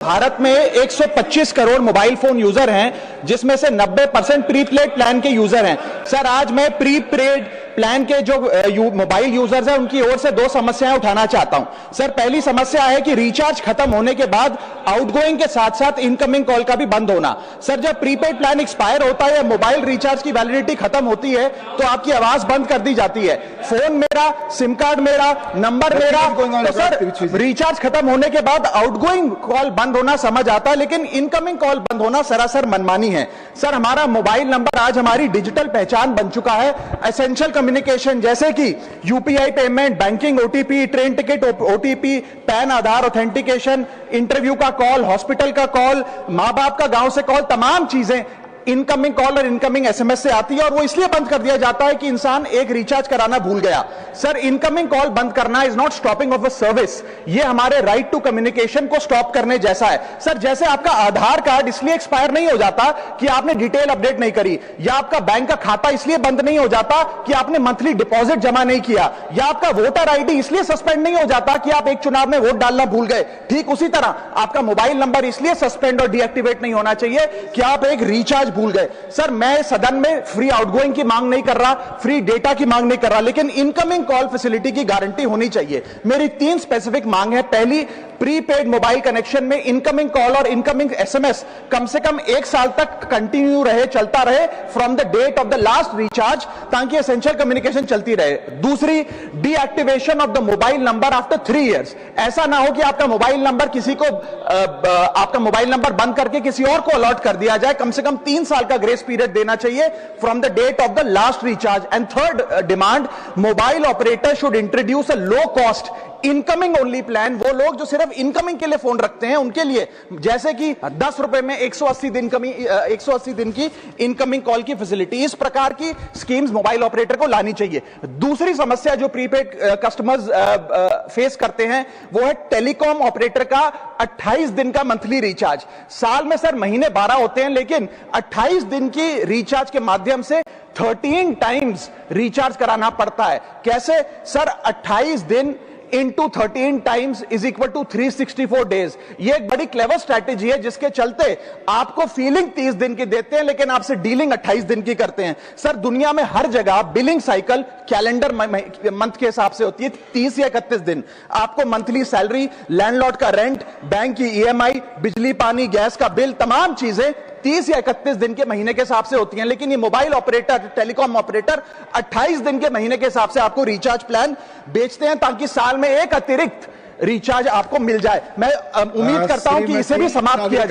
भारत में 125 crore mobile phone user हैं, जिसमें से 90% प्रीपेड प्लान के यूजर हैं। सर, आज मैं प्रीपेड प्लान के जो मोबाइल यूजर्स हैं उनकी ओर से दो समस्याएं उठाना चाहता हूं। सर, पहली समस्या है कि रिचार्ज खत्म होने के बाद आउटगोइंग के साथ साथ इनकमिंग कॉल का भी बंद होना। सर, जब प्रीपेड प्लान एक्सपायर होता है या मोबाइल रिचार्ज की वैलिडिटी खत्म होती है तो आपकी आवाज बंद कर दी जाती है। फोन मेरा, सिम कार्ड मेरा, नंबर मेरा, तो सर रिचार्ज खत्म होने के बाद आउटगोइंग कॉल बंद होना समझ आता है, लेकिन इनकमिंग कॉल बंद होना सरासर मनमानी है। सर, हमारा मोबाइल नंबर आज हमारी डिजिटल पहचान बन चुका है। एसेंशियल कम्युनिकेशन जैसे कि UPI payment, banking, OTP, train ticket OTP, PAN Aadhaar authentication, interview का कॉल, हॉस्पिटल का कॉल, मां बाप का गांव से कॉल, तमाम चीजें इनकमिंग कॉल और इनकमिंग एसएमएस से आती है और वो इसलिए बंद कर दिया जाता है कि इंसान एक रिचार्ज कराना भूल गया। सर, इनकमिंग कॉल बंद करना is not stopping of a service, ये हमारे राइट टू कम्युनिकेशन को स्टॉप करने जैसा है। सर, जैसे आपका आधार कार्ड इसलिए एक्सपायर नहीं हो जाता कि आपने डिटेल अपडेट नहीं करी, या आपका बैंक का खाता इसलिए बंद नहीं हो जाता कि आपने मंथली डिपॉजिट जमा नहीं किया, या आपका वोटर आईडी इसलिए सस्पेंड नहीं हो जाता कि आप एक चुनाव में वोट डालना भूल गए। ठीक उसी तरह आपका मोबाइल नंबर इसलिए सस्पेंड और डीएक्टिवेट नहीं होना चाहिए कि आप एक रिचार्ज भूल गए। सर, मैं सदन में फ्री आउटगोइंग की मांग नहीं कर रहा, फ्री डेटा की मांग नहीं कर रहा, लेकिन इनकमिंग कॉल फैसिलिटी की गारंटी होनी चाहिए। मेरी 3 स्पेसिफिक मांग है। पहली, प्रीपेड मोबाइल कनेक्शन में इनकमिंग कॉल और इनकमिंग एसएमएस कम से कम 1 साल तक कंटिन्यू रहे, चलता रहे from the date of the last recharge, ताकि एसेंशियल कम्युनिकेशन चलती रहे। दूसरी, deactivation of the mobile number after 3 years. ऐसा ना हो कि आपका मोबाइल नंबर किसी को आपका मोबाइल नंबर बंद करके किसी और को अलॉट कर दिया जाए। कम से कम 3 साल का ग्रेस पीरियड देना चाहिए from the date of the last recharge. And third demand, mobile operator should introduce a low cost incoming only plan. वो लोग जो सिर्फ इनकमिंग के लिए फोन रखते हैं उनके लिए, जैसे कि 10 रुपए में 180 दिन की इनकमिंग कॉल की फैसिलिटी, इस प्रकार की स्कीम्स मोबाइल ऑपरेटर को लानी चाहिए। दूसरी समस्या जो प्रीपेड कस्टमर्स फेस करते हैं वो है टेलीकॉम ऑपरेटर का 28 दिन का मंथली रिचार्ज। साल में सर महीने 12 होते हैं, लेकिन 28 दिन की रिचार्ज के माध्यम से 13 टाइम्स रिचार्ज कराना पड़ता है। कैसे सर? 28 दिन into 13 times is equal to 364 days। ये एक बड़ी क्लेवर स्ट्रैटेजी है जिसके चलते आपको फीलिंग 30 दिन की देते हैं, लेकिन आपसे डीलिंग 28 दिन की करते हैं। सर, दुनिया में हर जगह बिलिंग साइकिल कैलेंडर मंथ के हिसाब से होती है, 30 या 31 दिन। आपको मंथली सैलरी, लैंडलॉर्ड का रेंट, बैंक की ईएमआई, बिजली पानी गैस का बिल, तमाम चीजें 30 या 31 दिन के महीने के हिसाब से होती हैं। लेकिन ये मोबाइल ऑपरेटर, टेलीकॉम ऑपरेटर 28 दिन के महीने के हिसाब से आपको रिचार्ज प्लान बेचते हैं, ताकि साल में एक अतिरिक्त रिचार्ज आपको मिल जाए। मैं उम्मीद करता हूं कि इसे भी समाप्त किया जाए।